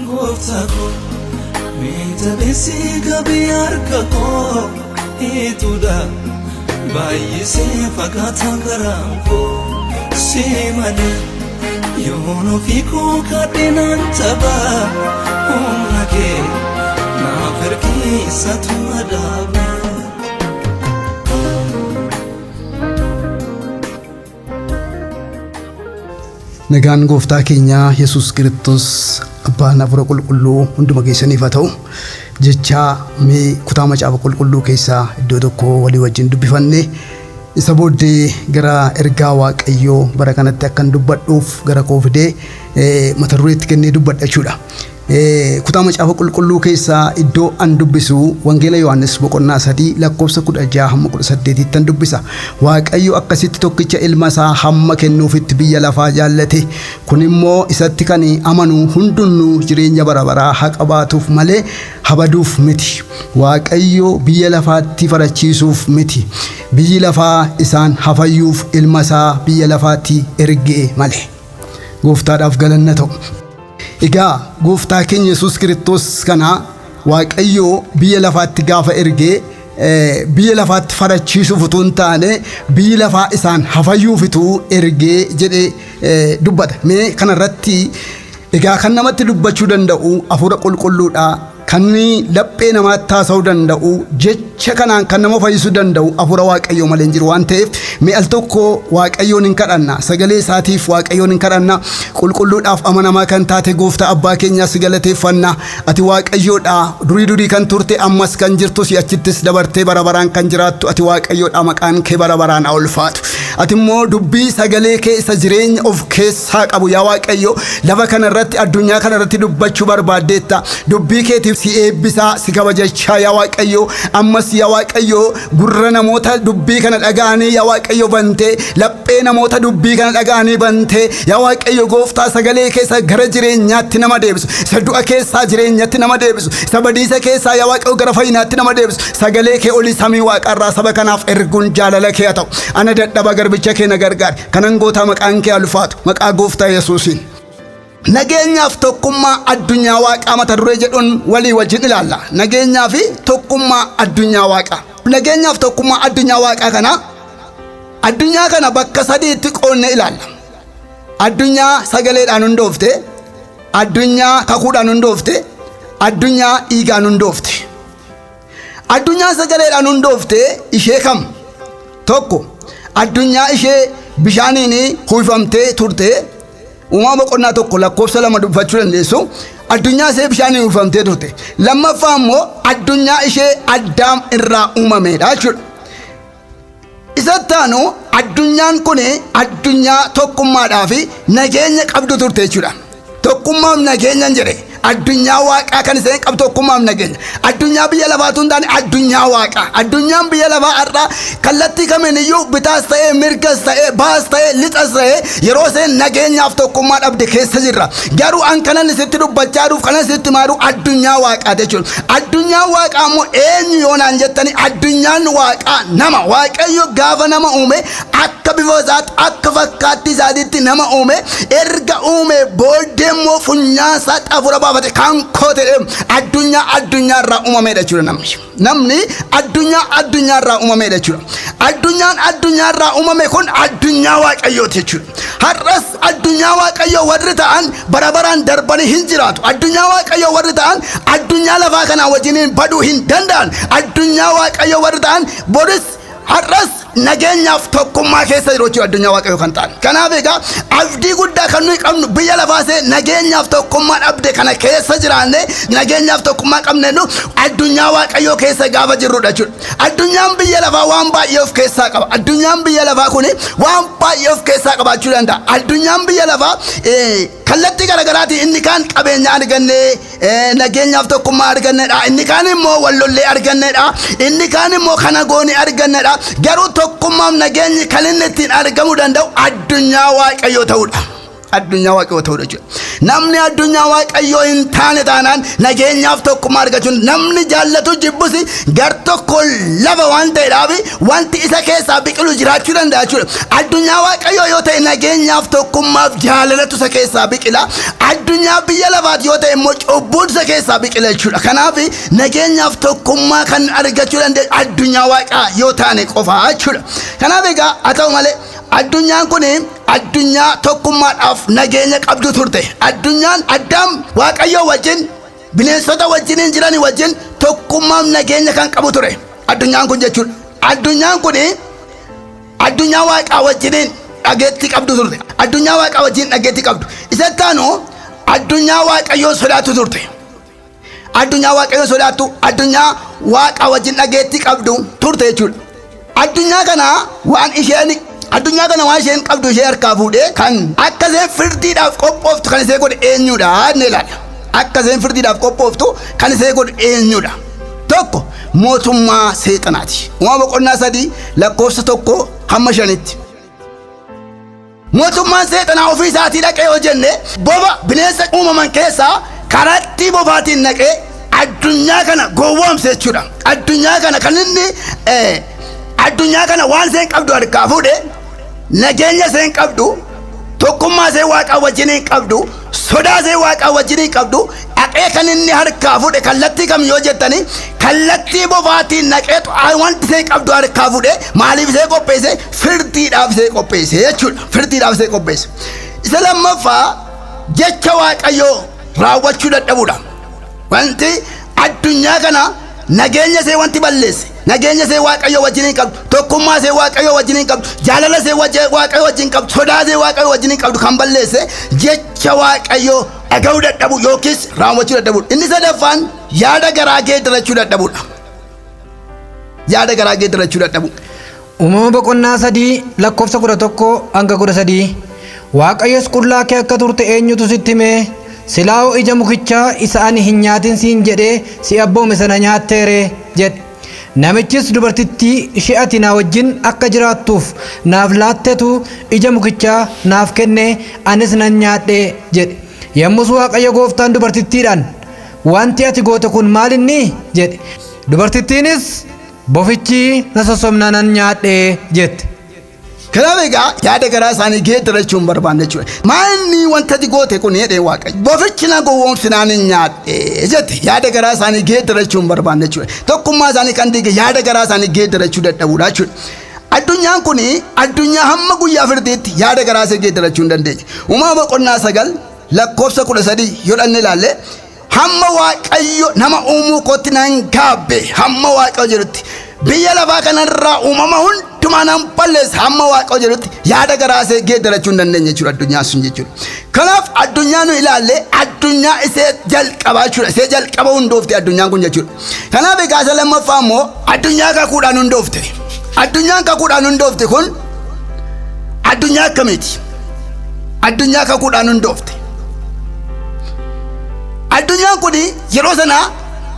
goftako mita besi gabiar kako ituda bayise fakata karamko simane yono fiko kadenan taba umake na perki satmadaba Nagaan gooftaa keenya Yesuus Kiristoos abbaan hafuura qulqulluu hunduma keessaniif haa ta'u jecha mee kutaa macaafa qulqulluu keessaa iddoo tokko walii wajjin dubbifanne isa booddee gara ergaa Waaqayyoo bara kanatti akkan dubbadhuuf gara koo fidee mata dureetti kennee dubbadhachuudha. Kutaa macaafa qulqulluu keessaa iddoo an dubbisu wangeela Yohaannis boqonnaa 3 lakkoofsa 16 hamma 18 tan dubbisa. Waaqayyo akkasitti tokkicha ilma isaa hamma kennuufitti biyya lafaa jaallate. Kun immoo isatti kan amanu hundinuu jireenya bara baraa haa qabaatuuf malee habaduuf miti. Waaqayyo biyya lafaatti farachiisuuf miti. Biyyi lafaa isaan hafayyuuf ilma isaa biyya lafaatti ergee malee. Gooftaadhaaf galanna ta'u. Egaa gooftaa keenya Yesuus Kiristoos kana Waaqayyo biyya lafaatti gaafa ergee biyya lafaatti farachiisuuf utuu hin taane biyya lafaa isaan hafayyuufitu ergee jedhee dubbata. Mee kanarratti egaa kan namatti dubbachuu danda'u hafuura qulqulluudha. Kan laphee namaatti haasa'uu danda'u jecha kanaan kan nama fayyisuu danda'u hafuura Waaqayyoo malee hin jiru waan ta'eef mee al tokko Waaqayyoon hin kadhanna sagalee isaatiif Waaqayyoon hin kadhanna qulqulluudhaaf amanamaa kan taate gooftaa abbaa keenyaa si galateeffanna ati Waaqayyoodha durii kan turte ammas kan jirtu si achittis dabartee bara baraan kan jiraattu ati Waaqayyoodha maqaan kee bara baraan haa ulfaatu ati immoo dubbii sagalee kee isa jireenya of keessaa qabu yaa Waaqayyo lafa kanarratti addunyaa kanarratti dubbachuu barbaaddeetta dubbii keetiif si eebbisa si kabajachaa yaa Waaqayyo ammas yaa Waaqayyo gurra namoota dubbii kana dhaga'anii yaa Waaqayyo bantee laphee namoota dubbii kana dhaga'anii bantee yaa Waaqayyo gooftaa sagalee keessa gara jireenyaatti nama deebisu isa du'a keessaa jireenyaatti nama deebisu isa badiisa keessaa yaa Waaqayyo gara fayyinaatti nama deebisu sagalee kee oli samii waaqarraa saba kanaaf erguun jaalala kee haa ta'u ana dadhaba garbicha kee na gargaari kanan gootaa maqaan kee ulfaatu maqaa gooftaa Yesuusiin. Nageenyaaf tokkummaa addunyaa waaqaa mata duree jedhuun walii wajjin ilaalla. Nageenyaa fi tokkummaa addunyaa waaqaa. Nageenyaaf tokkummaa addunyaa waaqaa kana addunyaa kana bakka sadiitti qoodne ilaalla. Addunyaa sagaleedhaan hundoofte, addunyaa kakuudhaan hundoofte, addunyaa dhiigaan hundoofte. Addunyaa sagaleedhaan hundoofte ishee kam? Tokko addunyaa ishee bishaaniin uwwifamtee turte. Uumama boqonnaa tokko lakkoofsa 2 dubbachuu dandeessu addunyaa ishee bishaaniin uwwifamtee turte lammaffaa immoo addunyaa ishee Addaam irraa uumameedha jechuudha. Isatti aanu addunyaan kun addunyaa tokkummaadhaa fi nageenya qabdu turte jechuudha. Tokkummaaf nageenya jedhe addunyaa waaqaa kan iseen qabdu tokkummaaf nageenya addunyaa biyya lafaatu hin taane addunyaa waaqaa addunyaan biyya lafaa har'a kallattii kamiiniyyuu bitaas ta'ee mirgas ta'ee baas ta'ee lixas ta'ee yeroo iseen nageenyaaf tokkummaa dhabde keessa jirra garuu an kanan isitti dubbachaa dhuuf kanan isitti maaru addunyaa waaqaa jechuudha addunyaa waaqaa immoo eenyu yoonaan jettanii addunyaan waaqaa nama Waaqayyo gaafa nama uume akka bifa isaatti akka fakkaattii isaatiitti nama uume erga uume booddee immoo funyaasaa xaafura baafate kan koote addunyaa irraa uumameedha jechuudha namni addunyaa irraa uumameedha jechuudha addunyaan addunyaa irraa uumame kun addunyaa Waaqayyooti jechuudha har'as addunyaa Waaqayyoo warri ta'an bara baraan darbanii hin jiraatu addunyaa Waaqayyoo warri ta'an addunyaa lafaa kanaa wajjiniin baduu hin danda'an addunyaa Waaqayyoo warri ta'an boris har'as nageenyaaf tokkummaa keessa jiru jechuudha addunyaa Waaqayyoo kan ta'an kanaaf egaa abdii guddaa kan nuyi qabnu biyya lafaasee nageenyaaf tokkummaa dhabde kana keessa jiraanne nageenyaaf tokkummaa qabne nu addunyaa Waaqayyoo keessa gaafa jirrudha jechuudha addunyaan biyya lafaa waan baay'ee of keessaa qaba addunyaan biyya lafaa kun waan baay'ee of keessaa qabaachuu danda'a addunyaan biyya lafaa kallattii garaagaraatiin inni kaan qabeenya arganne nageenyaaf tokkummaa argannedha inni kaan immoo wallollee argannedha inni kaan immoo kana goonii argannedha garuu tokkummaaf nageenyi kan inni ittiin argamuu danda'u addunyaa Waaqayyoo ta'uudha addunyaa waaqayyoo ta'uu jechuudha. Namni addunyaa waaqayyoo hin taane taanaan nageenyaaf tokkummaa argachuun namni jaallatu jibbus gar tokko lafa waan ta'eedhaaf wanti isa keessaa biqilu jiraachuu danda'a jechuudha. Addunyaa waaqayyoo yoo ta'e nageenyaaf tokkummaaf jaalalatu isa keessaa biqila. Addunyaa biyya lafaati yoo ta'e immoo cubbuun isa keessaa biqila jechuudha. Kanaaf nageenyaaf tokkummaa kan argachuu dandeenyu addunyaa waaqaa yoo taane qofaa jechuudha. Kanaaf egaa haa ta'u malee addunyaan kun addunyaa tokkummaadhaaf nageenya qabdu turte. Addunyaan Addaam waaqayyoo wajjin bineensota wajjin jiran wajjin tokkummaaf nageenya kan qabu ture. Addunyaan kun jechuudha. Addunyaan kun addunyaa waaqaa wajjin dhageetti qabdu turte. Addunyaa waaqaa wajjin dhageetti qabdu. Isa taanu addunyaa waaqayyoo sodaatu turte. Addunyaa waaqayyoo sodaatu addunyaa waaqaa wajjin dhageetti qabdu turte jechuudha. Addunyaa kana waan isheen qabdu ishee harkaa fuudhee kan akka isheen firdiidhaaf qophooftu kan ishee godhe eenyudha inni ilaala. Akka isheen firdiidhaaf qophooftu kan ishee godhe eenyudha. Tokko mootummaa seexanaati. Uumama boqonnaa 3 lakkoofsa 1-5. Mootummaan seexanaa ofii isaatii dhaqee yoo jenne boba bineensa uumaman keessaa karatti bobaatiin dhaqee addunyaa kana gowwoomse jechuudha. Addunyaa kana kan inni addunyaa kana waan isheen qabdu harkaa fuudhe nageenya isheen qabdu tokkummaa isheen waaqaa wajjin qabdu sodaa isheen waaqaa wajjin qabdu dhaqee kan inni harkaa fuudhe kallattii kam yoo jettanii kallattii bobaatiin dhaqee wanti isheen qabdu harkaa fuudhe maaliif ishee qopheesse firdiidhaaf ishee qopheesse jechuudha. Firdiidhaaf ishee qopheesse. Isa lammaffaa jecha waaqayyoo raawwachuu dadhabuudha. Wanti addunyaa kana nageenya ishee wanti balleesse nageenya ishee waaqayyoo wajjin qabdu tokkummaa ishee waaqayyoo wajjin qabdu jaalala ishee waaqayyoo wajjin qabdu sodaa ishee waaqayyoo wajjin qabdu kan balleesse jecha waaqayyoo dhaga'uu dadhabu yookiis raawwachuu dadhabuudha. Inni sadaffaan yaada garaa geeddarachuu dadhabuudha. Yaada garaa geeddarachuu dadhabu. Uumama boqonnaa 3 lakkoofsa 11-13 Waaqayyos qullaa kee akka turte eenyutu sitti himee silaa'oo ija mukichaa isa ani hin nyaatin siin jedhee si abboome sana nyaatteere jedhe. Namichis dubartittii ishee ati na wajjin akka jiraattuuf naaf laattetu ija mukichaa naaf kenne anis nan nyaadhe jedhe. Yommus Waaqayyo gooftaan dubartittiidhaan wanti ati goote kun maal inni jedhe. Dubartittiinis bofichi na sossobna nan nyaadhe jette. Kanaaf egaa yaada garaa isaanii geeddarachuun barbaanne jechuudha. Maalni wanta ati goote kun jedhee Waaqayyo bofichi na gowwoomsinaan hin nyaadhe jette. Yaada garaa isaanii geeddarachuun barbaanne jechuudha. Tokkummaa isaanii kan diige yaada garaa isaanii geeddarachuu dadhabuudha jechuudha. Addunyaan kun addunyaa hamma guyyaa firdiitti yaada garaa isaa geeddarachuu hin dandeenye. Uumama boqonnaa 9 lakkoofsa 13 yoo dhanne ilaalle hamma Waaqayyo nama uumuu kootti nan gaabbe hamma Waaqayyo jedhutti biyya lafaa kanarraa uumama hundumaa nan balleessa hamma Waaqayyo jedhutti yaada garaa isaa geeddarachuu hin dandeenye jechuudha addunyaa sun jechuudha. Kanaaf addunyaa nu ilaalle addunyaa isee jalqabaa jechuudha. Isee jalqaba hundoofte addunyaan kun jechuudha. Kanaaf egaa isa lammaffaa immoo addunyaa kakuudhaan hundoofte. Addunyaan kakuudhaan hundoofte kun addunyaa akkamiiti? Addunyaa kakuudhaan hundoofte. Addunyaan kun yeroo sana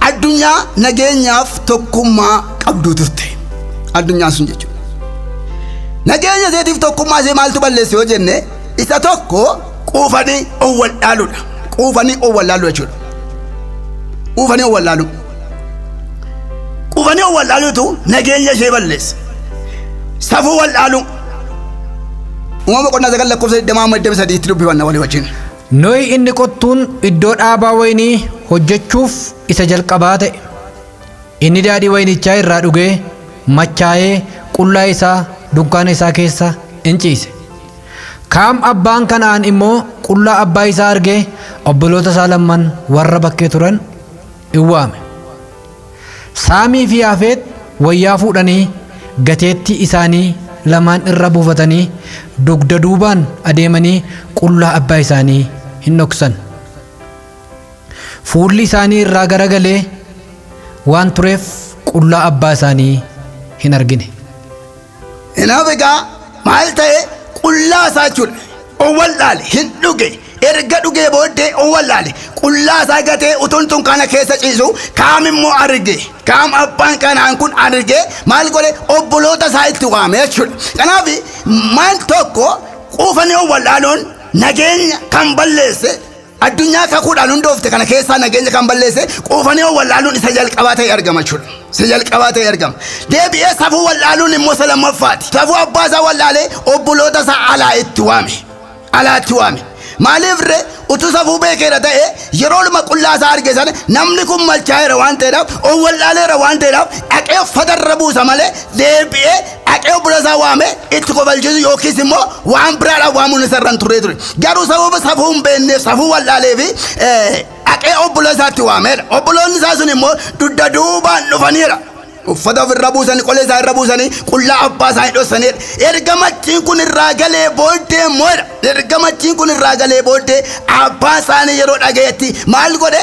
addunyaa nageenyaaf tokkummaa qabdu turte. Addunyaan sun jechuudha. Nageenya iseetiif tokkummaa isee maaltu balleesse yoo jenne isa tokko quufanii owwal dhaaluudha. Quufanii owwal dhaaluu jechuudha. Quufanii owwal dhaaluu. Quufanii owwal dhaaluutu nageenya ishee balleesse. Safuu wal dhaaluu. Uumama boqonnaa 9 lakkoofsa 23 dubbifanna walii wajjin. Nohi inni qottuun iddoo dhaabaa wayinii hojjechuuf isa jalqabaa ta'e. Inni daadhii wayinichaa irraa dhugee machaa'ee qullaa isaa dunkaana isaa keessa in ciise. Kaam abbaan Kana'aan immoo qullaa abbaa isaa argee obboloota isaa lamman warra bakkee turan in waame. Saamii fi Yaafeet wayyaa fuudhanii gateettii isaanii lamaan irra buufatanii dugda duubaan adeemanii qullaa abbaa isaanii hin dhoksan. Fuulli isaanii irraa garagalee waan tureef qullaa abbaa isaanii hin argine. Kanaaf egaa maal ta'e qullaa isaa jechuudha. Owwal dhaale hin dhuge. Erga dhugee booddee owwal dhaale qullaa isaa gatee utuun dunkaana keessa ciisu Kaam immoo arge. Kaam abbaan Kana'aan kun arge maal godhe obboloota isaa itti waame jechuudha. Kanaaf maal tokko quufanii owwal dhaaluun nageenya kan balleesse addunyaa kakuudhaan hundoofte kana keessaa nageenya kan balleesse quufanii wallaaluun isa jalqabaa ta'e argama jechuudha. Isa jalqabaa ta'e argama. Deebi'ee safuu wallaaluun immoo isa lammaffaati. Safuu abbaa isaa wallaalee obboloota isaa alaa itti waame. Alaatti waame. Maaliif ree utuu safuu beekeera ta'e yeroo luma qullaa isaa arge sana namni kun malchaa'eera waan ta'eedhaaf wallaaleera waan ta'eedhaaf dhaqee uffatarra buusa malee deebi'ee dhaqee obbola isaa waame itti kofalchiisu yookiis immoo waan biraadhaan waamuun isarra hin turre ture. Garuu sababa safuu hin beekneef safuu wallaalee fi dhaqee obbola isaatti waameedha. Obboloonni isaa sun immoo dugda duubaan dhufaniira. Uffata ofirra buusanii qolee isaa irra buusanii qullaa abbaa isaa hidhossaniidha. Erga machiin kun irraa galee booddee immoodha. Erga machiin kun irraa galee booddee abbaa isaanii yeroo dhagayetti maal godhe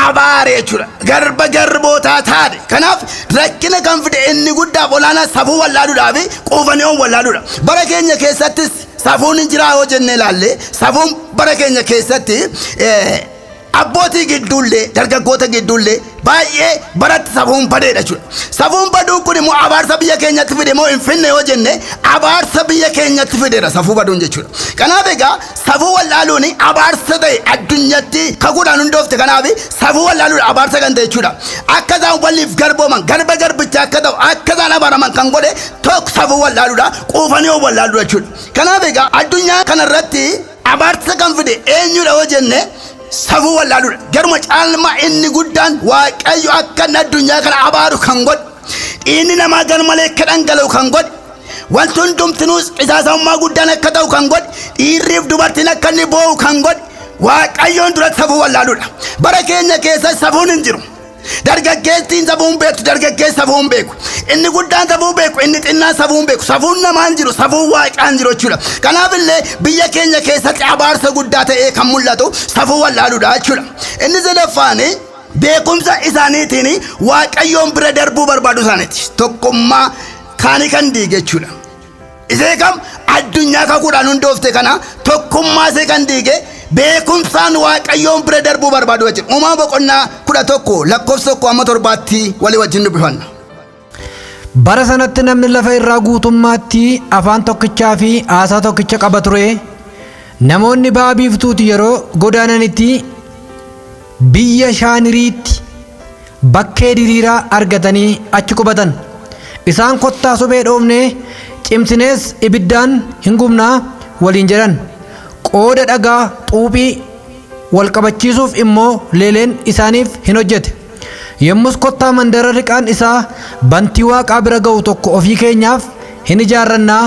abaare jechuudha. Garba garbootaa taate. Kanaaf rakkina kan fide inni guddaa olaanaa safuu wallaaluudhaa fi quufanii wallaaluudha. Bara keenya keessattis safuun hin jiraa yoo jennee ilaalle safuun bara keenya keessatti abbootii gidduullee dargaggoota gidduullee baay'ee baratti safuun badeedha jechuudha. Safuun baduun kun immoo abaarsa biyya keenyatti fide moo hin finne yoo jenne abaarsa biyya keenyatti fideera safuu baduun jechuudha. Kanaaf egaa safuu wallaaluun abaarsa ta'e addunyatti kakuudhaan hundoofte kanaaf safuu wallaaluun abaarsa kan ta'e jechuudha. Akka isaan waliif garbooman garba garbicha akka ta'u akka isaan abaaraman kan godhe tokko safuu wallaaluudha quufanii wallaaluudha jechuudha. Kanaaf egaa addunyaa kanarratti abaarsa kan fide eenyudha yoo jenne safuu wallaaluudha. Garuma caalmaa inni guddaan waaqayyo akka addunyaa kana abaaru kan godhe dhiigni namaa gar malee akka dhangala'u kan godhe wanti hundumtinuus qisaasamummaa guddaan akka ta'u kan godhe dhiirriif dubartiin akka inni boo'u kan godhe waaqayyoon duratti safuu wallaaluudha. Bara keenya keessa safuun hin jiru. Dargaggeestiin safuun beektu dargaggeessi safuun beeku. Inni guddaan safuu beeku inni xinnaan safuun beeku. Safuun namaan jiru safuun waaqaan jiru jechuudha. Kanaaf illee biyya keenya keessatti abaarsa guddaa ta'ee kan mul'atu safuu wallaaluudha jechuudha. Inni sadaffaan beekumsa isaaniitiin waaqayyoon bira darbuu barbaadu isaaniiti. Tokkummaa kaanii kan diige jechuudha. Isee kam addunyaa kakuudhaan hundoofte kana tokkummaa isee kan diige beekumsaan waaqayyoon bira darbuu barbaadu jechuudha. Uumamaa boqonnaa 11 lakkoofsa 1-7 walii wajjin dubbifanna. Bara sanatti namni lafa irraa guutummaatti afaan tokkichaa fi haasaa tokkicha qaba ture. Namoonni ba'a biiftuuti yeroo godaananitti biyya Shaaniriitti bakkee diriiraa argatanii achi qubatan. Isaan kottaa suphee dhoofnee cimsinees ibiddaan hin gubnaa waliin jedhan. Qooda dhagaa xuuphii wal qabachiisuuf immoo leeleen isaaniif hin hojjete. Yommus kottaa mandara riqaan isaa bantii waaqaa bira ga'u tokko ofii keenyaaf hin ijaarrannaa.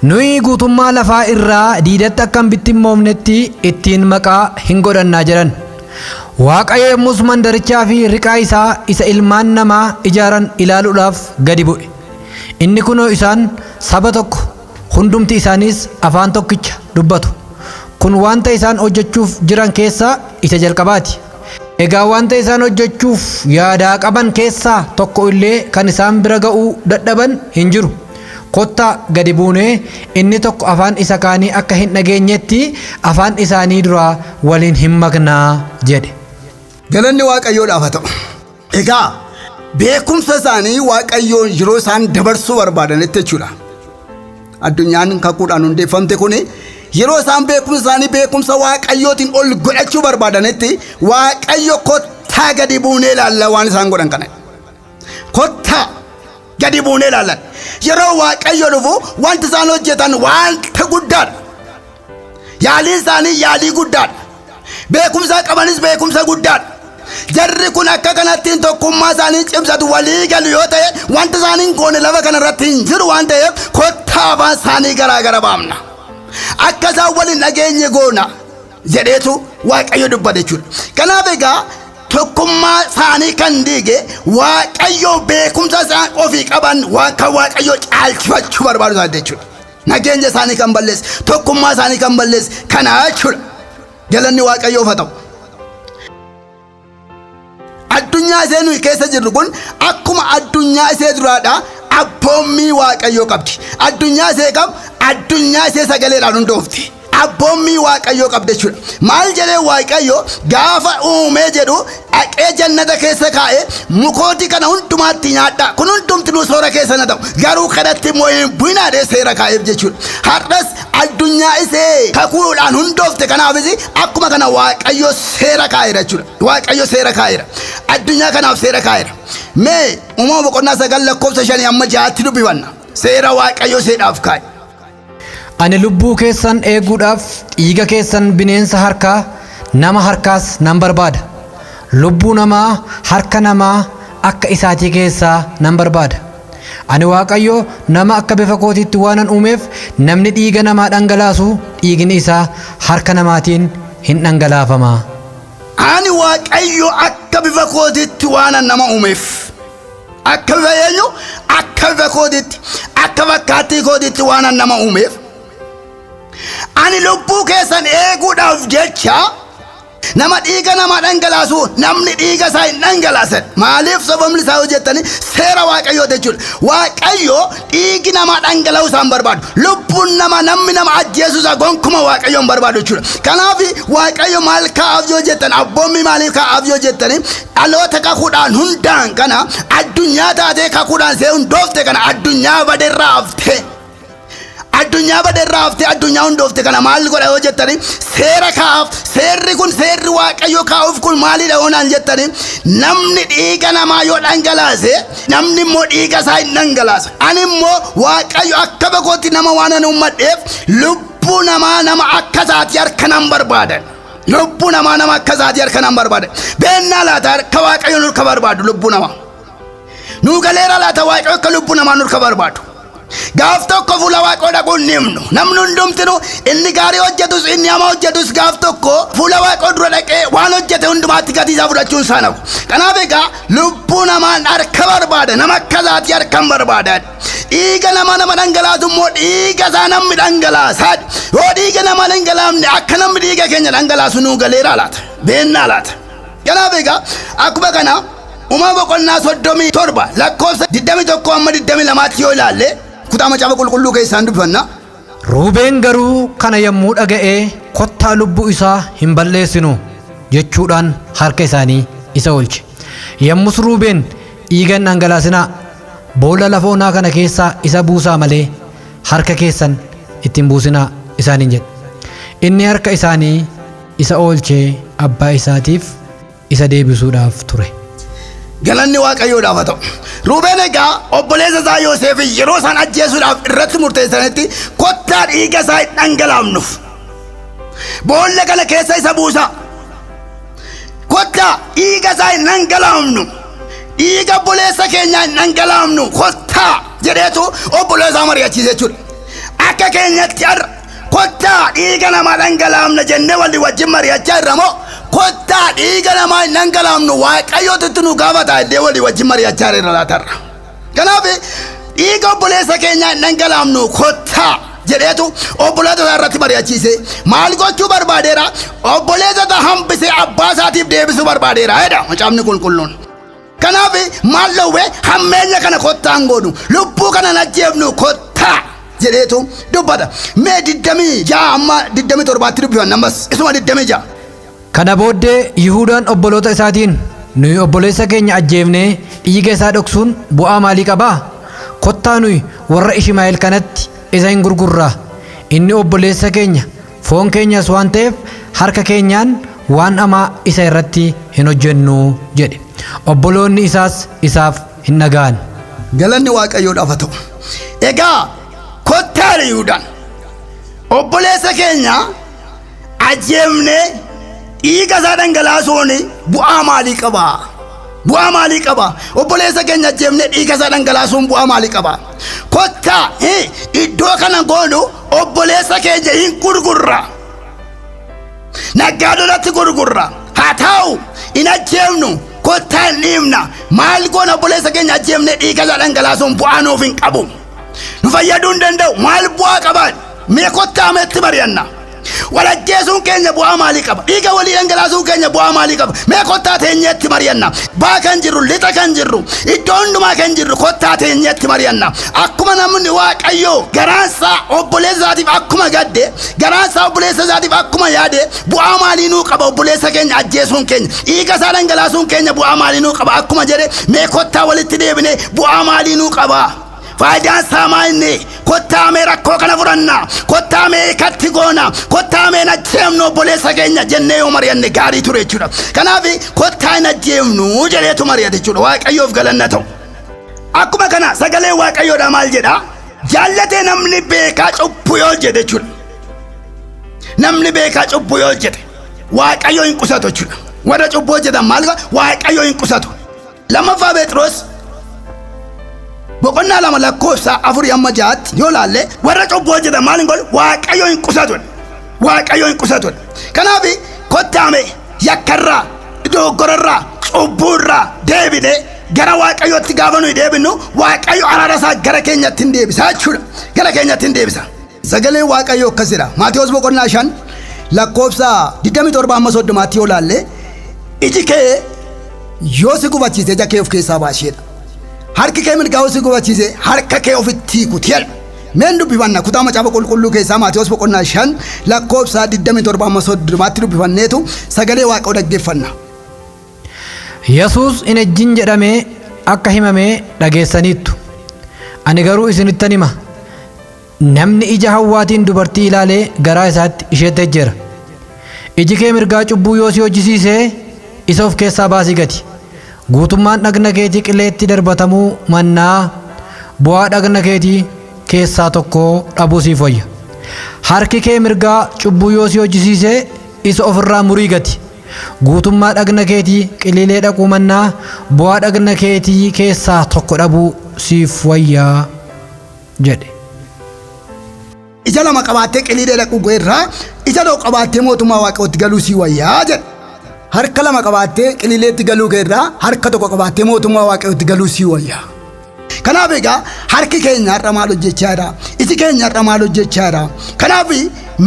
Nuyi guutummaa lafaa irraa diidatti akka hin bittimmoofnetti ittiin maqaa hin godhannaa jedhan. Waaqayyo yommus mandarichaa fi riqaa isaa isa ilmaan namaa ijaaran ilaaluudhaaf gadi bu'e. Inni kunoo isaan saba tokko hundumti isaaniis afaan tokkicha dubbatu. Kun wanta isaan hojjechuuf jiran keessaa isa jalqabaati. Egaa wanta isaan hojjechuuf yaadaa qaban keessaa tokko illee kan isaan bira ga'uu dadhaban hin jiru. Kottaa gadi buunee inni tokko afaan isa kaanii akka hin dhageenyetti afaan isaanii duraa waliin hin maknaa jedhe. Galanni waaqayyoodhaaf haa ta'u. Egaa beekumsa isaanii waaqayyoon yeroo isaan dabarsuu barbaadanitti jechuudha. Addunyaan kakuudhaan hundeeffamte kuni yeroo isaan beekumsa isaanii beekumsa waaqayyootiin ol godhachuu barbaadanitti waaqayyo kottaa gadi buunee ilaalla waan isaan godhan kana. Kottaa gadi buunee ilaallan. Yeroo waaqayyo dhufu wanti isaan hojjetan wanta guddaadha. Yaaliin isaanii yaalii guddaadha. Beekumsa qabanis beekumsa guddaadha. Jarri kun akka kanattiin tokkummaa isaanii cimsatu walii galu yoo ta'e wanti isaanii goone lafa kanarratti hin jiru waan ta'eef kottaa afaan isaanii garaagara baafna. Akka isaan waliin dhageenye goona jedheetu waaqayyo dubbate jechuudha. Kanaaf egaa tokkummaa isaanii kan diige waaqayyo beekumsa isaan ofii qaban kan waaqayyo caalchifachuu barbaadu isaati jechuudha. Nageenya isaanii kan balleesse tokkummaa isaanii kan balleesse kana jechuudha. Galanni waaqayyoof haa ta'u. Addunyaa ishee nuyi keessa jirru kun akkuma addunyaa ishee duraadha abboommii waaqayyoo qabdi. Addunyaa ishee qabu addunyaa ishee sagaleedhaan hundoofti. abboommii waaqayyoo qabda jechuudha. Maal jedhee waaqayyoo gaafa uumee jedhu dhaqee jannata keessa kaa'ee mukooti kana hundumaatti nyaadhaa kun hundumtuu soora keessa na ta'u garuu kanatti immoo hin bu'inaadhee seera kaa'eef jechuudha. Har'as addunyaa isee kakuudhaan hundoofte kanaafis akkuma kana waaqayyoo seera kaa'eera jechuudha. Waaqayyoo seera kaa'eera. Addunyaa kanaaf seera kaa'eera. Mee uumama boqonnaa 9 lakkoofsa 5 amma 6tti dubbifanna. Seera waaqayyoo seedhaaf kaa'e. Ani lubbuu keessan eeguudhaaf dhiiga keessan bineensa harkaa nama harkaas nan barbaada. Lubbuu namaa harka namaa akka isaatii keessaa nan barbaada. Ani waaqayyo nama akka bifa kootiitti waanan uumeef namni dhiiga namaa dhangalaasu dhiigni isaa harka namaatiin hin dhangalaafama. Ani waaqayyo akka bifa kootiitti waanan nama uumeef. Akka bifa eenyu? Akka bifa kootiitti. Akka fakkaattii kootiitti waanan nama uumeef. Ani lubbuu keessan eeguudhaaf jecha nama dhiiga namaa dhangalaasu namni dhiiga isaa hin dhangalaasan. Maaliif sababni isaa hojjettanii seera waaqayyoo jechuudha. Waaqayyoo dhiigi namaa dhangala'uu isaan barbaadu. Lubbuun nama namni nama ajjeesuu isaa gonkuma waaqayyoon barbaadu jechuudha. Kanaaf waaqayyo maal kaa'aaf yoo jettan abboommii maaliif kaa'aaf yoo jettanii dhaloota kakuudhaan hundaan kana addunyaa taatee kakuudhaan see hundoofte kana addunyaa baderraa haftee. Addunyaa baderraa haftee addunyaa hundoofte kana maal godha yoo jettanii seera kaa'aaf. Seerri kun seerri waaqayyo kaa'uuf kun maalidha yoonaan jettanii namni dhiiga namaa yoo dhangalaase namni immoo dhiiga isaa hin dhangalaasa. Ani immoo waaqayyo akka bakootti nama waanan uummadheef lubbuu namaa nama akka isaati harka nan barbaadan. Lubbuu namaa nama akka isaati harka nan barbaadan. Beennaa laata akka waaqayyo nurka barbaadu lubbuu namaa. Nuu galeera laata waaqayyo akka lubbuu namaa nurka barbaadu. Gaaf tokko fuula waaqoo dhaquun ni himnu. Namni hundumtinu inni gaarii hojjetus inni hamaa hojjetus gaaf tokko fuula waaqoo dura dhaqee waan hojjete hundumaatti gatii isaa fudhachuun isaa nafu. Kanaaf egaa lubbuu namaan harka barbaada nama akka isaati harkan barbaadan. Dhiiga nama dhangalaasu immoo dhiiga isaa namni dhangalaasaadha. Yoo dhiiga nama dhangalaafne akka namni dhiiga keenya dhangalaasu nuu galeera laata? Beennaa laata? Kanaaf egaa akkuma kana uumama boqonnaa 37 lakkoofsa 21 amma 22tti yoo ilaalle kutaa macaafa qulqulluu keessaan dubbifanna. Ruubeen garuu kana yommuu dhaga'ee kottaa lubbuu isaa hin balleessinu jechuudhaan harka isaanii isa oolche. Yommus Ruubeen dhiiga hin dhangalaasinaa boolla lafa onaa kana keessaa isa buusaa malee harka keessan ittiin buusinaa isaaniin jedhe. Inni harka isaanii isa oolchee abbaa isaatiif isa deebisuudhaaf ture. Galanni waaqayyoodhaaf haa ta'u. Ruubeen egaa obboleessa isaa Yoosef yeroo isaan ajjeesuudhaaf irratti murteessanitti kottaa dhiiga isaa hin dhangalaafnuuf boolla kana keessa isa buusaa. Kottaa dhiiga isaa hin dhangalaafnu. Dhiiga obboleessa keenyaa hin dhangalaafnu kottaa jedheetu obboleessa mari'achiise jechuudha. Akka keenyatti har'a kottaa dhiiga namaa dhangalaafna jennee walii wajjin mari'achaa jirra moo kottaa dhiiga namaa hin dhangalaafnu waaqayyootti nu gaafata illee walii wajjin mari'achaa jirra laatarra. Kanaaf dhiiga obboleessa keenyaa hin dhangalaafnu kottaa jedheetu obboleessa isaa irratti mari'achiise. Maal gochuu barbaadeera? Obboleessa isaa hambisee abbaa isaatiif deebisuu barbaadeera jedha macaafni qulqulluun. Kanaaf maal dhowwee hammeenya kana kottaan godhu lubbuu kana najjeefnu kottaa jedheetu dubbata. Mee 26 amma 27tti dubbifanna ammas isuma 26. Kana booddee Yihuudaan obboloota isaatiin nuyi obboleessa keenya ajjeefnee dhiiga isaa dhoksuun bu'aa maalii qabaa? Kottaa nuyi warra Ishmaa'eel kanatti isa hin gurgurraa. Inni obboleessa keenya foon keenyas waan ta'eef harka keenyaan waan hamaa isa irratti hin hojjennu jedhe. Obboloonni isaas isaaf hin dhaga'an. Galanni waaqayyoodhaaf haa ta'u. Egaa kottaa Yihuudaan obboleessa keenya ajjeefnee dhiiga isaa dhangalaasuun bu'aa maalii qabaa? Bu'aa maalii qabaa? Obboleessa keenya ajjeefnee dhiiga isaa dhangalaasuun bu'aa maalii qabaa? Kottaa iddoo kana goonu obboleessa keenya hin gurgurra. Naggaadotatti gurgurra. Haa ta'u hin ajjeefnu kottaa hin dhiifna. Maal goona obboleessa keenya ajjeefnee dhiiga isaa dhangalaasuun bu'aa nuuf hin qabu. Nu fayyaduu hin danda'u. Maal bu'aa qaban? Mee kottaa meetti mari'anna? walajjeesuun keenya bu'aa maalii qaba? Dhiiga walii dhangalaasuun keenya bu'aa maalii qaba? Mee kottaa teenyeetti mari'anna. Baa kan jirru, lixa kan jirru, iddoo hundumaa kan jirru kottaa teenyeetti mari'anna. Akkuma namni Waaqayyoo garaansaa obboleessa isaatiif akkuma gadde, garaansaa obboleessa isaatiif akkuma yaade bu'aa maalii nuu qaba? Obboleessa keenya ajjeesuun keenya, dhiiga isaa dhangalaasuun keenya bu'aa maalii nuu qaba? Akkuma jedhe mee kottaa walitti deebine bu'aa maalii nuu qaba? Faayidaan isaa inni kottaa mee rakkoo kana furanna, kottaa mee katti goona, kottaa mee najjeemnu obboleessa keenya jennee yoo mari'anne gaarii ture jechuudha. Kanaaf kottaa hin ajjeemnu jedheetu mari'ate jechuudha. Waaqayyoof galanna ta'u. Akkuma kana sagalee Waaqayyoodhaa maal jedha? Jaallatee namni beekaa cubbuu yoo jedhe jechuudha. Namni beekaa cubbuu yoo jedhe Waaqayyo hin qusatu jechuudha. Warra cubbuu hojjetan maal Waaqayyo hin qusatu. Lammaffaa Phexros boqonnaa 2 lakkoofsa 4-6 yoo laalle warra cubbuu hojjetan maal hin godhu? Waaqayyo hin qusatu. Waaqayyo hin qusatu. Kanaaf kottaame yakkarraa, dogoggorarraa, cubbuurraa deebine gara Waaqayyootti gaafa nuyi deebinu Waaqayyo araara isaa gara keenyatti hin deebisa jechuudha. Gara keenyatti hin deebisa. Sagalee Waaqayyoo akkas jedha. Maatewos boqonnaa 5 lakkoofsa 27-30 yoo laalle iji kee yoo si gubachiise ija kee of keessaa baasheedha. Harki kee mirgaa yoo si gubachiise harka kee ofitti hiikuti. Meen dubbifanna kutaa macaafa qulqulluu keessaa Maatewos boqonnaa 5 lakkoofsa 27-30 dubbifanneetu sagalee Waaqayyoo dhaggeeffanna. Yesuus in ejjin jedhamee akka himamee dhageessaniittu. Ani garuu isinittan hima. Namni ija hawwaatiin dubartii ilaalee garaa isaatti isheetti ejjeera. Iji kee mirgaa cubbuu yoo si hojjisiise isa of keessaa baasii gati. Guutummaan dhagna keetii qileetti darbatamuu mannaa bu'aa dhagna keetii keessaa tokko dhabuu siif wayya. Harki kee mirgaa cubbuu yoo si hojjisiise isa ofirraa murii gati. Guutummaa dhagna keetii qiliilee dhaquu mannaa bu'aa dhagna keetii keessaa tokko dhabuu siif wayyaa jedhe. Ija lama qabaattee qiliilee dhaquu irraa ija tokko qabaattee mootummaa Waaqayyootti galuu si wayyaa jedhe. Harka lama qabaattee qiliileetti galuu irraa harka tokko qabaattee mootummaa Waaqayyootti galuu si wayyaa. Kanaaf egaa harki keenya har'a maal hojjechaa jira? Iji keenya har'a maal hojjechaa jira? Kanaaf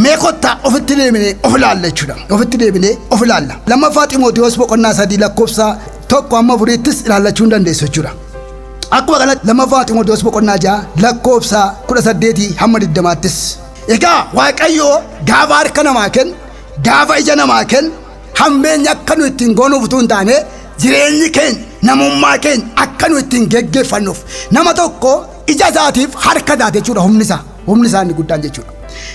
mee kottaa ofitti deebinee of ilaalla jechuudha. Ofitti deebinee of ilaalla. Lammaffaa Xiimotewos boqonnaa 3 lakkoofsa 1-4 ilaallachuu hin dandeessu jechuudha. Akkuma kanatti lammaffaa Xiimotewos boqonnaa 6 lakkoofsa 18-20. Egaa Waaqayyoo gaafa harka namaa kennu, gaafa ija namaa kennu, hammeenya akka nu ittiin goonuuf utuu hin taane jireenyi keenya, namummaa keenya akka nu ittiin geggeeffannuuf nama tokko ija isaatiif harka taate jechuudha. Humni isaa inni guddaan jechuudha.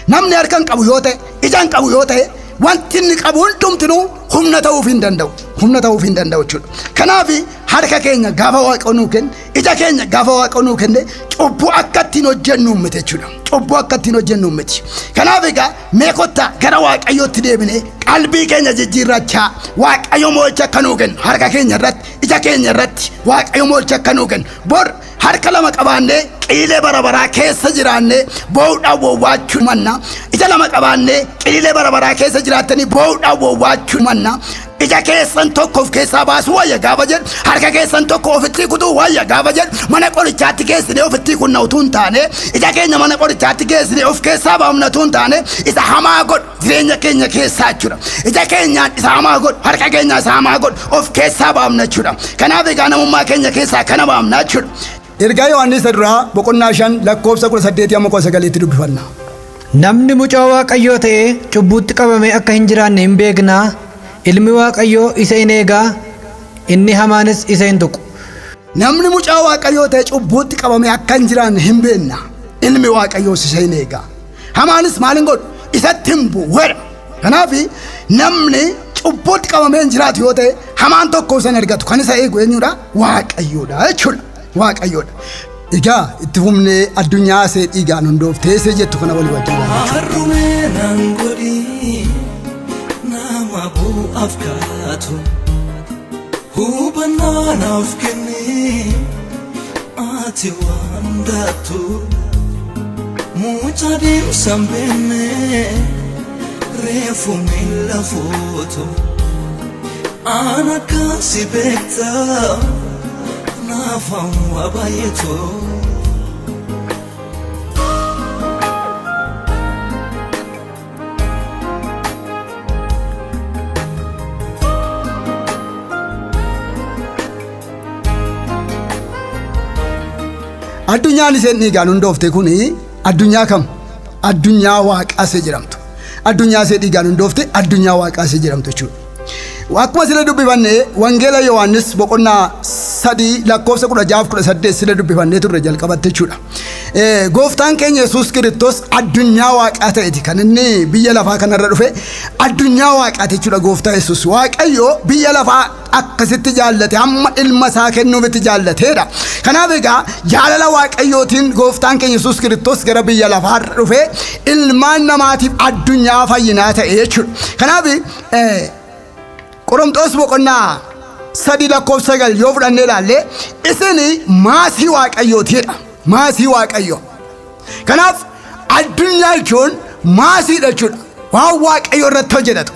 Namni harka hin qabu yoo ta'e, ija hin qabu yoo ta'e, wanti inni qabu hundumtinuu humna ta'uuf hin danda'u. Humna ta'uuf hin danda'u jechuudha. Kanaaf harka keenya gaafa Waaqayyo nuu kenne, ija keenya gaafa Waaqayyo nuu kenne cubbuu akka ittiin hojjennu miti jechuudha. Cubbuu akka ittiin hojjennu miti. Kanaaf egaa mee kottaa gara Waaqayyootti deebinee qalbii keenya jijjiirrachaa Waaqayyo mo'acha akka nuu kennu harka keenya irratti, ija keenya irratti Waaqayyo mo'acha akka nuu kennu. Bor harka lama qabaannee qilee barabaraa keessa jiraannee boo'uudhaan wawwaachuu manna. Ija lama qabaannee qilee barabaraa keessa jiraattanii boo'uudhaan wawwaachuu manna. Ija keessan tokko of keessaa baasuu wayya gaafa jedhu, harka keessan tokko ofitti kutuu wayya gaafa jedhu, mana qorichaatti geessinee ofitti kunna utuu hin taane, ija keenya mana qorichaatti geessinee of keessaa baafna utuu hin taane, isa hamaa godhu jireenya keenya keessaa jechuudha. Ija keenyaan isa hamaa godhu, harka keenyaan isa hamaa godhu of keessaa baafna jechuudha. Kanaaf egaa namummaa keenya keessaa kana baafna jechuudha. Ergaa Yohaannis duraa boqonnaa 5 lakkoofsa 18-9 dubbifanna. Namni mucaa Waaqayyoo ta'ee cubbuutti qabamee akka hin jiraanne hin beeknaa. Ilmi Waaqayyoo isa in eegaa, inni hamaanis isa hin tuqu. Namni mucaa Waaqayyoo ta'e cubbuutti qabamee akka hin jiraanne hin beekna. Ilmi Waaqayyoo isa in eegaa. Hamaanis maal hin godhu? Isatti hin bu'u. Kanaaf namni cubbuutti qabamee hin jiraatu yoo ta'e hamaan tokko isa hin argatu. Kan isa eegu eenyudha? Waaqayyoodha jechuudha. Waaqayyoodha. Egaa itti fufnee addunyaa see dhiigaan hundooftee see jettu kana walii wajjin. Afkaatu hubannaan of kenne ati waan daatu mucaa deemsan beenne reefu miila footo aan akkasi beekta naafaan waa baay'eetoo. addunyaan isheen dhiigaan hundoofte kuni addunyaa kam? Addunyaa waaqaasee jedhamtu. Addunyaa ishee dhiigaan hundoofte addunyaa waaqaasee jedhamtu jechuudha. Akkuma sila dubbifanne wangeela Yohaannis boqonnaa 3 lakkoofsa 16-18 sila dubbifannee turre jalqabatte jechuudha. Gooftaan keenya Yesuus Kiristoos addunyaa waaqaa ta'eeti kan inni biyya lafaa kanarra dhufe addunyaa waaqaati jechuudha. Gooftaa Yesuus Waaqayyo biyya lafaa akkasitti jaallate hamma ilma isaa kennuufitti jaallateedha. Kanaaf egaa jaalala Waaqayyootiin gooftaan keenya Yesuus Kiristoos gara biyya lafaarra dhufe ilmaan namaatiif addunyaa fayyinaa ta'e jechuudha. Kanaaf Qorontos boqonnaa 3 lakkoofsa 9 yoo fudhannee ilaalle isin maasii Waaqayyootiidha. Maasii Waaqayyoo. Kanaaf addunyaa jechuun maasiidha jechuudha. Waan Waaqayyo irratti hojjetatu,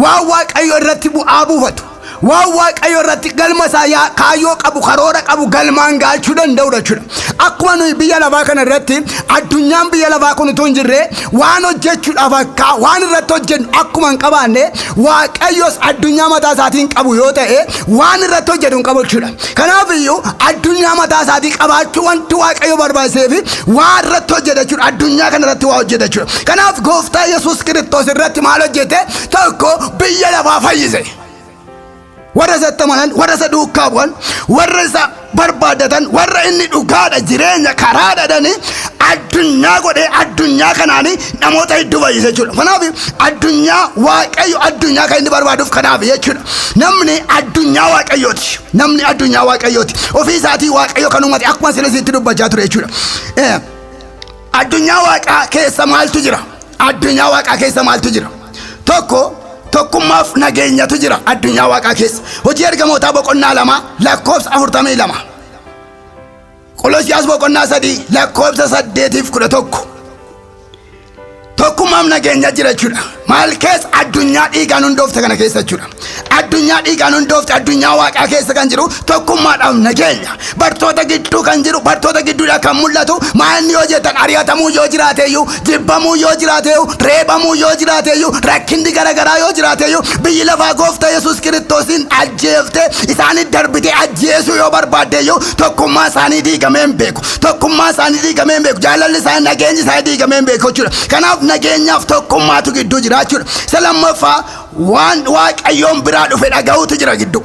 waan Waaqayyo irratti bu'aa buufatu, waan Waaqayyo irratti galma isaa kaayyoo qabu karoora qabu galmaan gaachuu danda'udha jechuudha. Akkuma nuyi biyya lafaa kana irratti addunyaan biyya lafaa kun utuu hin jirre waan hojjechuudhaaf akka waan irratti hojjennu akkuma hin qabaanne Waaqayyos addunyaa mataa isaatiin qabu yoo ta'e waan irratti hojjetu hin qabu jechuudha. Kanaaf iyyuu addunyaa mataa isaatii qabaachuu wanti Waaqayyo barbaachiseef waan irratti hojjeta jechuudha. Addunyaa kana irratti waa hojjeta jechuudha. Kanaaf gooftaa Yesuus Kiristoos irratti maal hojjete? Tokko biyya lafaa fayyise. Warra isatti amanan, warra isa duukaa bu'an, warra isa barbaadatan, warra inni dhugaadha jireenya karaadhaadhani addunyaa godhee addunyaa kanaani namoota hedduu fayyise jechuudha. Kanaaf addunyaa Waaqayyo addunyaa kan inni barbaaduuf kanaaf jechuudha. Namni addunyaa Waaqayyooti. Namni addunyaa Waaqayyooti. Ofii isaatii Waaqayyo kan uumate akkuma sirriitti dubbachaa ture jechuudha. Addunyaa Waaqaa keessa maaltu jira? Addunyaa Waaqaa keessa maaltu jira? Tokkummaaf nageenyatu jira addunyaa Waaqaa keessa. Hojii ergamootaa boqonnaa 2 lakkoofsa 42. Qolosiyaas boqonnaa 3 lakkoofsa 8-11. Tokkummaaf nageenya jira jechuudha. Maal keessa? Addunyaa dhiigaan hundoofte kana keessa jechuudha. Addunyaa dhiigaan hundoofte addunyaa Waaqaa keessa kan jiru tokkummaadhaaf nageenya. Bartoota gidduu kan jiru bartoota gidduudha kan mul'atu maalni yoo jettan ari'atamuu yoo jiraateeyyuu jibbamuu yoo jiraateeyyuu reebamuu yoo jiraateeyyuu rakkinni garaagaraa yoo jiraateeyyuu biyyi lafaa gooftaa Yesuus Kiristoosiin ajjeefte isaanii darbite ajjeesuu yoo barbaaddeeyyuu tokkummaa isaanii diigamee hin beeku. Tokkummaa isaanii diigamee hin beeku. Jaalalli isaanii nageenyi isaanii diigamee hin beeku jechuudha. Kanaaf nageenyaaf tokkummaatu gidduu jira jechuudha. Lammaffaa waan Waaqayyoon biraa dhufe dhaga'uutu jira gidduu.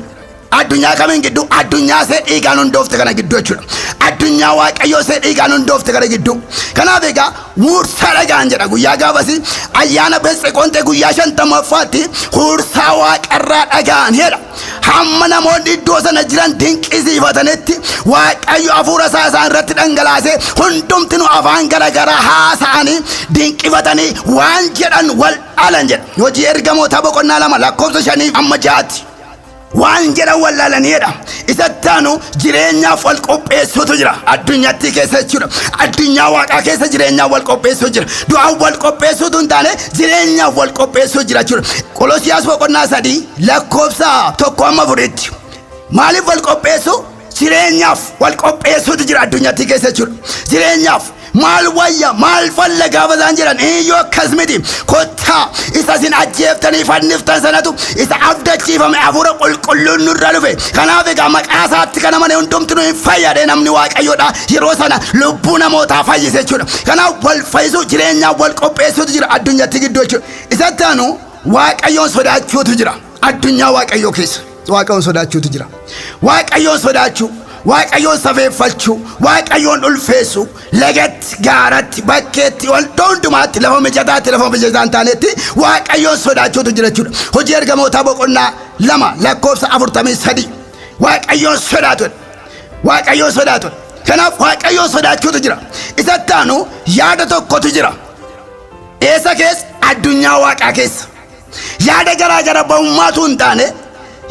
Addunyaa kamiin gidduu? Addunyaa ishee dhiigaan hundoofte kana gidduu jechuudha. Addunyaa Waaqayyoo ishee dhiigaan hundoofte kana gidduu. Kanaaf egaa huursaa dhagaan jedha guyyaa gaafasii ayyaana Phenxeqoonxee guyyaa 50ffaatti huursaa Waaqarraa dhagaan jedha. Hamma namoonni iddoo sana jiran dinqisiifatanitti Waaqayyo hafuura isaa isaan irratti dhangalaasee hundumtinu afaan garaagaraa haasa'anii dinqifatanii waan jedhan wal dhalan jedha. Hojii ergamootaa boqonnaa 2 lakkoofsa 5-6. Waan jedhan wal dhalaniidha. Isatti aanu jireenyaaf wal qopheessuutu jira addunyaatti keessa jechuudha. Addunyaa Waaqaa keessa jireenyaaf wal qopheessuu jira. Du'aan wal qopheessuutu hin taane jireenyaaf wal qopheessuu jira jechuudha. Qolosiyaas boqonnaa 3 lakkoofsa 1-4. Maaliif wal qopheessu? Jireenyaaf wal qopheessuutu jira addunyaatti keessa jechuudha. Jireenyaaf maal wayya maal falla gaafa isaan jedhan iyyoo akkas miti kottaa isa isin ajjeeftanii fanniftan sanatu isa abdachiifame hafuura qulqulluun nurra dhufe. Kanaaf egaa maqaa isaatti kana mane hundumtuu hin fayyade namni Waaqayyoodha yeroo sana lubbuu namootaa fayyise jechuudha. Kanaaf wal fayyisuu jireenyaaf wal qopheessuutu jira addunyaatti gidduu jechuudha. Isatti aanu Waaqayyoon sodaachuutu jira addunyaa Waaqayyoo keessa. Waaqayyoon sodaachuutu jira. Waaqayyoon sodaachuu, Waaqayyoon safeeffachuu, Waaqayyoon ulfeessuu, lagatti, gaaratti, bakkeetti, wanta hundumaatti lafa mijataatti lafa mijataa hin taanetti Waaqayyoon sodaachuutu jira jechuudha. Hojii ergamootaa boqonnaa 2 lakkoofsa 43. Waaqayyoon sodaatudha. Waaqayyoon sodaatudha. Kanaaf Waaqayyoon sodaachuutu jira. Isatti aanu yaada tokkotu jira. Eessa keessa? Addunyaa Waaqaa keessa. Yaada garaagara ba'ummaatu hin taane,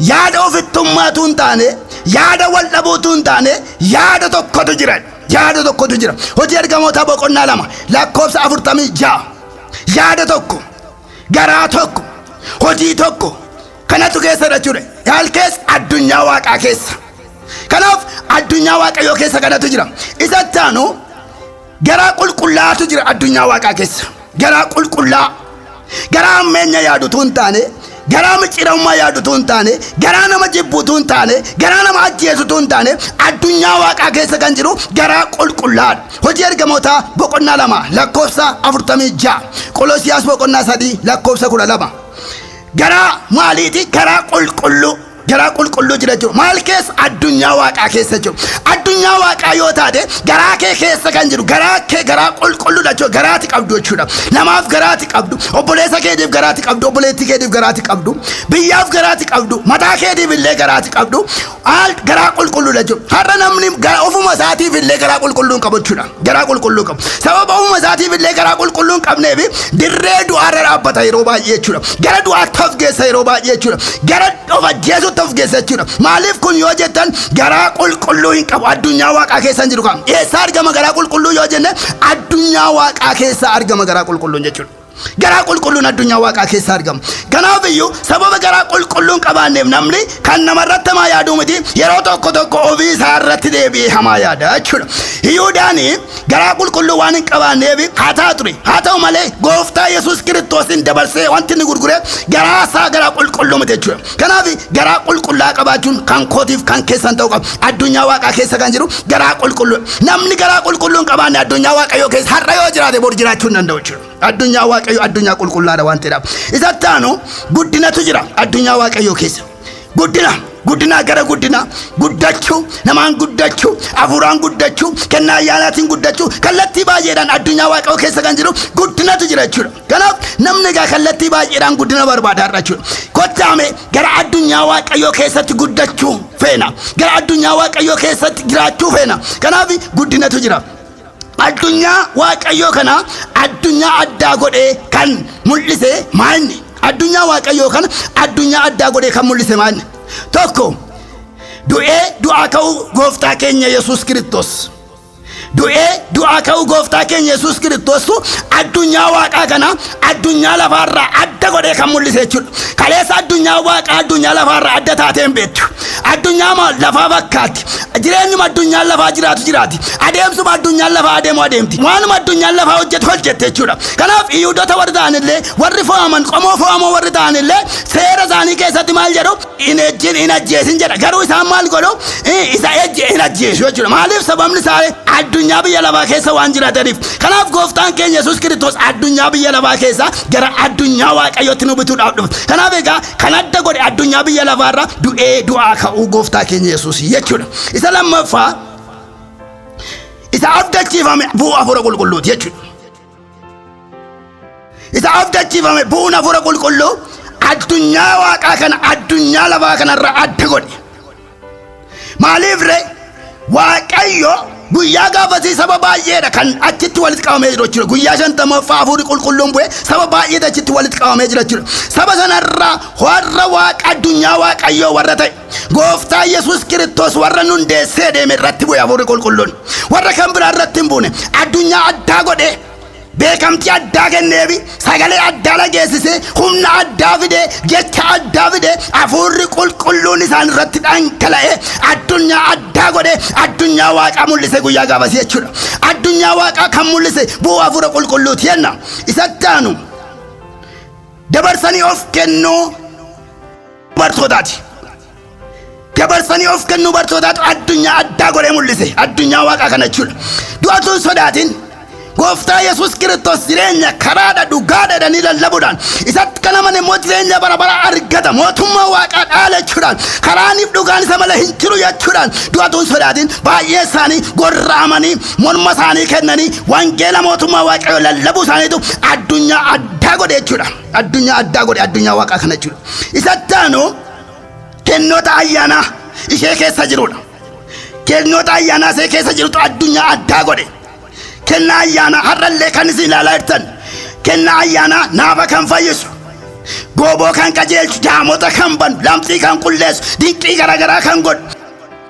yaada ofittummaatu hin taane, yaada wal dhabuutu hin taane, yaada tokkotu jira. Yaada tokkotu jira. Hojii ergamootaa boqonnaa 2 lakkoofsa 46. Yaada tokko, garaa tokko, hojii tokko kanatu keessa jechuudha. Yaal keessa? Addunyaa Waaqaa keessa. Kanaaf addunyaa Waaqayyoo keessa kanatu jira. Isatti aanu garaa qulqullaatu jira addunyaa Waaqaa keessa. Garaa qulqullaa, garaa ammeenya yaadutu hin taane, garaa micciirummaa yaadutu hin taane garaa nama jibbuutu hin taane garaa nama ajjeesutu hin taane addunyaa waaqaa keessa kan jiru garaa qulqullaadha. Hojii ergamootaa boqonnaa 2 lakkoofsa 46 Qolosiyaas boqonnaa 3 lakkoofsa 12 garaa maaliiti? Garaa qulqulluu. Garaa qulqulluu jira jiru maal keessa? Addunyaa waaqaa keessa jiru. Addunyaa waaqaa yoo taate garaa kee keessa kan jiru garaa kee garaa qulqulluudha jechuudha. Garaati qabdu jechuudha. Namaaf garaati qabdu, obboleessa keetiif garaati qabdu, obboleettii keetiif garaati qabdu, biyyaaf garaati qabdu, mataa keetiif illee garaati qabdu. Garaa qulqulluudha jechuudha. Har'a namni ofuma isaatiif illee garaa qulqulluu hin qabu jechuudha. Garaa qulqulluu qabu. Sababa ofuma isaatiif illee garaa qulqulluu hin qabneef dirree du'aarra dhaabbata yeroo baay'ee jechuudha. Gara du'aatti of geessa yeroo baay'ee jechuudha. Gara of ajjeesutti of geessa jechuudha. Maaliif kun yoo jettan garaa qulqulluu hin qabu. Addunyaa waaqaa keessa hin jiru kam. Eessa argama garaa qulqulluu yoo jenne addunyaa waaqaa keessa argama garaa qulqulluun jechuudha. Garaa qulqulluun addunyaa waaqaa keessa argama. Kanaaf iyyuu sababa garaa qulqulluun qabaanneef namni kan namarratti hamaa yaadu miti yeroo tokko tokko ofii isaa irratti deebi'ee hamaa yaada jechuudha. Yihuudaani garaa qulqulluu waan hin qabaanneef hataa ture. Haa ta'u malee gooftaa Yesuus Kiristoosin dabarsee wanti inni gurgure garaa isaa garaa qulqulluu miti jechuudha. Kanaaf garaa qulqullaa qabaachuun kan kootiif kan keessan ta'uu qaba. Addunyaa waaqaa keessa kan jiru garaa qulqulluu. Namni garaa qulqulluu hin qabaanne addunyaa waaqayyoo keessa har'a yoo jiraate bor jiraachuu hin danda'u jechuudha. Addunyaa waaqayyoo addunyaa qulqullaadha waan ta'eedhaaf. Isatti aanu guddinatu jira addunyaa waaqayyoo keessa. Guddina gara guddina guddachuu, namaan guddachuu, hafuuraan guddachuu, kennaa ayyaanaatiin guddachuu, kallattii baay'eedhaan addunyaa waaqayyoo keessa kan jiru guddinatu jira jechuudha. Kanaaf namni egaa kallattii baay'eedhaan guddina barbaada har'a jechuudha. Kottaame gara addunyaa waaqayyoo keessatti guddachuu feena. Gara addunyaa waaqayyoo keessatti jiraachuu feena. Kanaaf guddinatu jira. Addunyaa waaqayyoo kana addunyaa addaa godhee kan mul'ise maanni? Addunyaa waaqayyoo kana addunyaa addaa godhee kan mul'ise maanni? Tokko du'aa ka'uu gooftaa keenya Yesuus Kiristoos. Du'aa ka'uu gooftaa keenya Yesuus Kiristoos addunyaa waaqaa kana addunyaa lafaarraa adda godhee kan mul'ise jechuudha. Kaleessa addunyaa waaqaa addunyaa lafaarraa adda taatee hin beektu. Addunyaa lafaa fakkaatti. Jireenyuma addunyaa lafaa jiraatu jiraati. Adeemsuma addunyaa lafaa adeemu adeemti. Waanuma addunyaa lafaa hojjetu hojjette jechuudha. Kanaaf Yihuudoota warri ta'anillee warri fo'aman qomoo fo'amoo warri ta'anillee seera isaanii keessatti maal jedhu hin ajjeesin jedha. Garuu isaan maal godhu isa hin ajjeesu jechuudha. Maaliif? Sababni isaa addunyaa biyya lafaa keessa waan jiraataniif. Kanaaf gooftaan keenya Yesuus Kiristoos addunyaa biyya lafaa keessa gara addunyaa waaqayyootti nu bituudhaaf dhufe. Kanaaf egaa kan adda godhe addunyaa biyya lafaarra du'aa ka'uu gooftaa keenya Yesuus jechuudha. Isa lammaffaa isa abdachiifame bu'uu hafuura qulqulluuti jechuudha. Isa abdachiifame bu'uun hafuura qulqulluu addunyaa waaqaa kana addunyaa lafaa kanarra adda godhe. Maaliif ree? Waaqayyo guyyaa gaafasii saba baay'eedha kan achitti walitti qabamee jiru jechuudha. Guyyaa 50 hafuurri qulqulluun bu'ee saba baay'eedha achitti walitti qabamee jira jechuudha. Saba sanarraa warra waaqa addunyaa waaqayyoo warra ta'e gooftaa Yesuus Kiristoos warra hundeessee deeme irratti bu'e hafuurri qulqulluun. Warra kan biraa irratti hin buune addunyaa addaa godhee beekamtii addaa kenneefi sagalee addaa dhageessisee humna addaa fidee jecha addaa fidee hafuurri qulqulluun isaan irratti dhangala'ee addunyaa addaa godhee addunyaa waaqaa mul'ise guyyaa gaafasii jechuudha. Addunyaa waaqaa kan mul'ise bu'uu hafuura qulqulluuti jenna. Isatti aanu dabarsanii of kennuu bartootaati. Dabarsanii of kennuu bartootaatu addunyaa addaa godhee mul'ise addunyaa waaqaa kana jechuudha. Du'atuun sodaatiin gooftaa Yesuus Kiristoos jireenya karaadha dhugaadha ni lallabuudhaan isatti kan amane immoo jireenya bara bara argata mootummaa waaqaa dhaala jechuudhaan karaaniif dhugaan isa malee hin jiru jechuudhaan du'atuun sodaatiin baay'ee isaanii gorra'amanii morma isaanii kennanii wangeela mootummaa waaqayyoo lallabuu isaaniitu addunyaa addaa godhe jechuudha. Addunyaa addaa godhe addunyaa waaqaa kana jechuudha. Isatti aanu kennoota ayyaanaa ishee keessa jirudha. Kennoota ayyaanaa ishee keessa jirutu addunyaa addaa godhe. Kennaa ayyaanaa har'allee kan isin ilaalaa jirtan kennaa ayyaanaa naafa kan fayyisu gooboo kan qajeelchu jaamota kan banu lamxii kan qulleessu dinqii garaagaraa kan godhu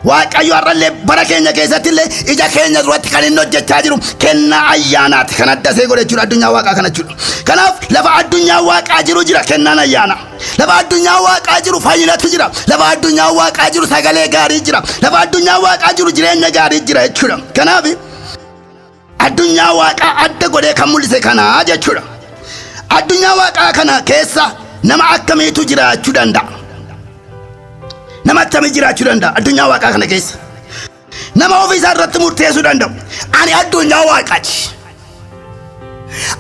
waaqayyo har'allee bara keenya keessatti illee ija keenya duratti kan inni hojjechaa jiru kennaa ayyaanaati kan adda see godhe jechuudha addunyaa waaqaa kana jechuudha. Kanaaf lafa addunyaa waaqaa jiru jira kennaan ayyaanaa. Lafa addunyaa waaqaa jiru fayyinatu jira. Lafa addunyaa waaqaa jiru sagalee gaarii jira. Lafa addunyaa waaqaa jiru jireenya gaarii jira jechuudha. Kanaaf addunyaa waaqaa adda godhee kan mul'ise kana jechuudha. Addunyaa waaqaa kana keessa nama akkamiitu jiraachuu danda'a? Nama akkamii jiraachuu danda'a addunyaa waaqaa kana keessa? Nama ofii isaa irratti murteessuu danda'u. Ani addunyaa waaqaati.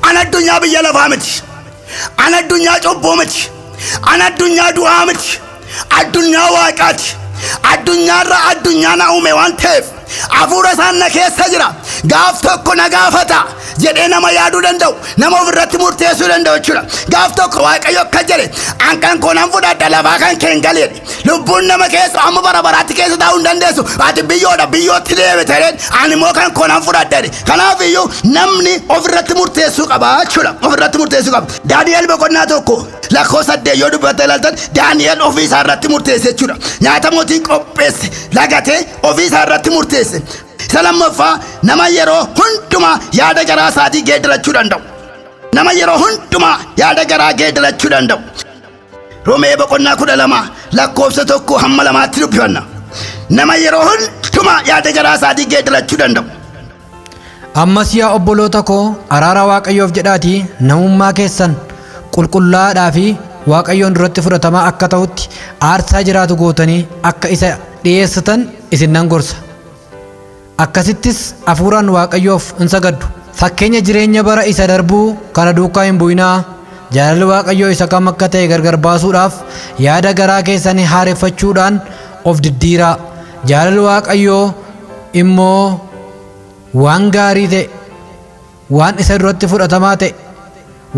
Ani addunyaa biyya lafaa miti. Ani addunyaa cubbuu miti. Ani addunyaa du'aa miti. Addunyaa waaqaati. Addunyaarra addunyaa na uume waan ta'eef hafuura isaan na keessa jira. Gaaf tokko na gaafata jedhee nama yaaduu danda'u, nama ofirratti murteessuu danda'u jechuudha. Gaaf tokko Waaqayyo akka jedhe ankan koo nan fudhadha lafaa kan kee hin galee. Lubbuun nama keessa amma bara baraatti keessa taa'uu hin dandeessu. Ati biyyoodha biyyootti deebite ani immoo kan koo nan fudhadha. Kanaaf iyyuu namni ofirratti murteessuu qaba jechuudha. Ofirratti murteessuu qaba. Daani'el boqonnaa tokko lakkoofsa 8 yoo dubbatte ilaaltan Daani'el ofii isaa irratti murteesse jechuudha. Nyaata mootiin qopheesse lagatee ofii isaa irratti murteesse. Isa lammaffaa nama yeroo hundumaa yaada garaa isaatii geeddarachuu danda'u. Nama yeroo hundumaa yaada garaa geeddarachuu danda'u. Roomee boqonnaa 12 lakkoofsa 1 hamma 2tti dubbifanna. Nama yeroo hundumaa yaada garaa isaatii geeddarachuu danda'u. Ammas yaa obboloota koo araara Waaqayyoof jedhaatii namummaa keessan qulqullaa'aa fi Waaqayyoon duratti fudhatamaa akka ta'utti aarsaa jiraatu gootanii akka isa dhiyeessatan isin nan gorsa. Akkasittis hafuuraan Waaqayyoof hin sagaddu. Fakkeenya jireenya bara isa darbuu kana duukaa hin bu'inaa. Jaalalli Waaqayyoo isa kam akka ta'e gargar baasuudhaaf yaada garaa keessanii haareffachuudhaan of diddiiraa. Jaalalli Waaqayyoo immoo waan gaarii ta'e, waan isa duratti fudhatamaa ta'e,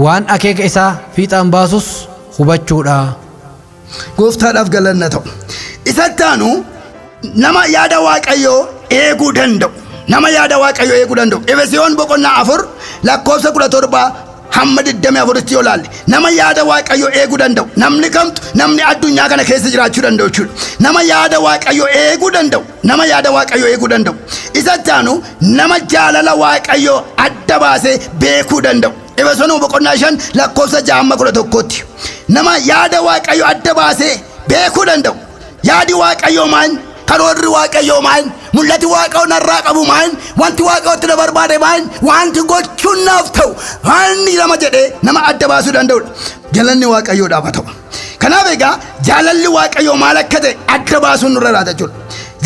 waan akeeka isaa fiixaan baasus hubachuudha. Gooftaadhaaf galanna ta'u. Isatti aanu nama yaada Waaqayyoo eeguu danda'u. Nama yaada Waaqayyoo eeguu danda'u. Efesoon boqonnaa 4 lakkoofsa 17 hamma 24tti yoo ilaalle nama yaada Waaqayyoo eeguu danda'u. Namni kamtu namni addunyaa kana keessa jiraachuu danda'u jechuudha. Nama yaada Waaqayyoo eeguu danda'u. Nama yaada Waaqayyoo eeguu danda'u. Isatti aanu nama jaalala Waaqayyoo adda baasee beekuu danda'u. Efesoon boqonnaa 5 lakkoofsa 6-11tti nama yaada Waaqayyoo adda baasee beekuu danda'u. Yaadi Waaqayyoo maal? Karoorri Waaqayyoo maal? Mul'ati Waaqayyoo narraa qabu maal? Wanti Waaqayyootti na barbaade maal? Wanti gochuun naaf ta'u wanni nama jedhee nama adda baasuu danda'udha. Jaalalli Waaqayyoodhaaf haa ta'u. Kanaaf egaa jaalalli Waaqayyoo maal akka ta'e adda baasuun nurra jiraata jechuudha.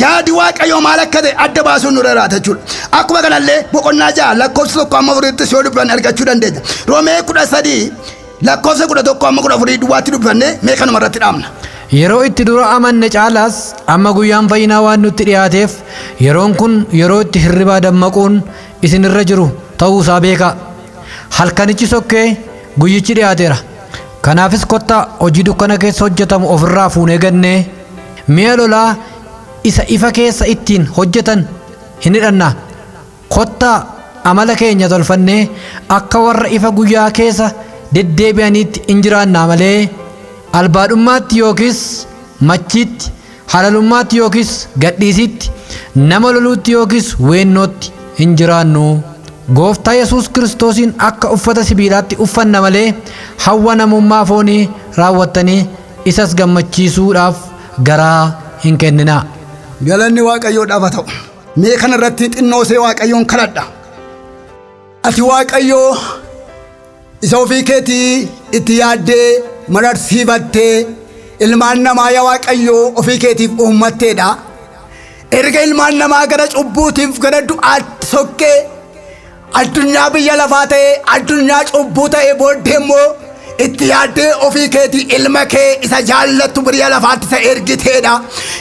Yaadi Waaqayyoo maal akka ta'e adda baasuun nurra jiraata jechuudha. Akkuma kanallee boqonnaa 6 lakkoofsa 1-4tti yoo dubbifanne argachuu dandeenya. Roomee 13 lakkoofsa 11-14 duwwaatti dubbifannee mee kanuma irratti dhaabna. Yeroo itti dura amanne caalaas amma guyyaan fayyinaa waan nutti dhiyaateef yeroon kun yeroo itti hirribaa dammaquun isinirra jiru ta'uu isaa beekaa. Halkanichi sokkee guyyichi dhiyaateera. Kanaafis kottaa hojii dukkana keessa hojjetamu ofirraa fuunee gannee mi'a lolaa isa ifa keessa ittiin hojjetan hin hidhanna. Kottaa amala keenya tolfannee akka warra ifa guyyaa keessa deddeebi'aniitti hin jiraannaa malee albaadhummaatti yookiis machiitti, halalummaatti yookiis gadhiisitti, nama loluutti yookiis weennootti hin jiraannu. Gooftaa Yesuus Kiristoosiin akka uffata sibiilaatti uffanna malee hawwa namummaa foonii raawwattanii isas gammachiisuudhaaf garaa hin kenninaa. Galanni Waaqayyoodhaaf haa ta'u. Mee kana irratti xinnoosee Waaqayyoon kadhadha. Ati Waaqayyoo isa ofii keetii itti yaaddee mararsiifattee ilmaan namaa yaa Waaqayyoo ofii keetiif uummatteedha. Erga ilmaan namaa gara cubbuutiif gara du'aatti sokkee addunyaa biyya lafaa ta'e addunyaa cubbuu ta'e booddee immoo itti yaaddee ofii keetii ilma kee isa jaallattu biyya lafaatti isa ergiteedha.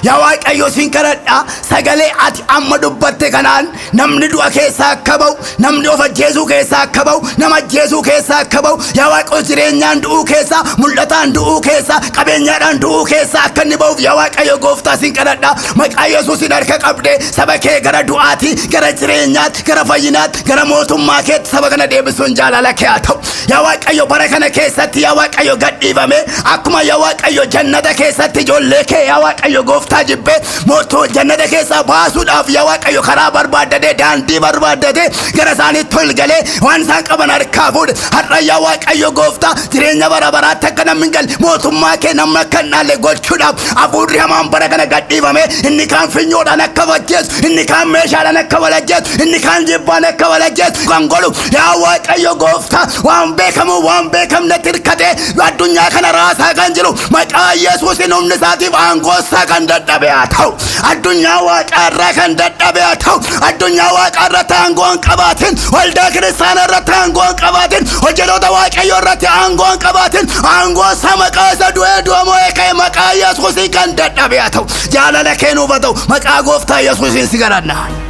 Yaa Waaqayyo sin kadhadha sagalee ati amma dubbatte kanaan namni du'a keessaa akka ba'u, namni of ajjeesuu keessaa akka ba'u, nama ajjeesuu keessaa akka ba'u, yaa Waaqayyo jireenyaan du'uu keessaa, mul'ataan du'uu keessaa, qabeenyaadhaan du'uu keessaa akka inni ba'uuf yaa Waaqayyo gooftaa sin kadhadha. Maqaa Yesuusin harka qabdee saba kee gara du'aatti, gara jireenyaatti, gara fayyinaatti, gara mootummaa keetti saba kana deebisuun jaalala kee haa ta'u. Yaa Waaqayyo bara kana keessatti yaa Waaqayyo gadhiifame akkuma yaa Waaqayyo jannata keessatti ijoollee kee yaa Waaqayyo gooftaa jibbee mootuu jannata keessaa baasuudhaaf yaa Waaqayyo karaa barbaaddatee daandii barbaaddatee gara isaaniitti ol galee waan isaan qaban harkaa fuudhe. Har'a yaa Waaqayyo gooftaa jireenya bara baraatti akka namni hin galle mootummaa kee namni akka hin dhaalle gochuudhaaf hafuurri hamaan bara kana gadhiifame. Inni kaan finyoodhaan akka wajjeessu, inni kaan meeshaadhaan akka walajjeessu, inni kaan jibbaan akka walajjeessu kan godhu yaa Waaqayyo gooftaa waan beekamu waan beekamnetti irkate addunyaa kana raasaa kan jiru maqaa Yesuusin humni isaatiif aangoosaa kan dadhabe haa ta'u addunyaa waaqarraa kan dadhabe haa ta'u addunyaa waaqarratti aangoo hin qabaatin waldaa kiristaanaa irratti aangoo hin qabaatin hojjetoota waaqayyoo irratti aangoo hin qabaatin aangoo isaa maqaa isa du'ee du'amoo eekee maqaa Yesuusin kan dadhabe haa ta'u jaalala kee nuuf haa ta'u maqaa gooftaa Yesuusin si kadhanna.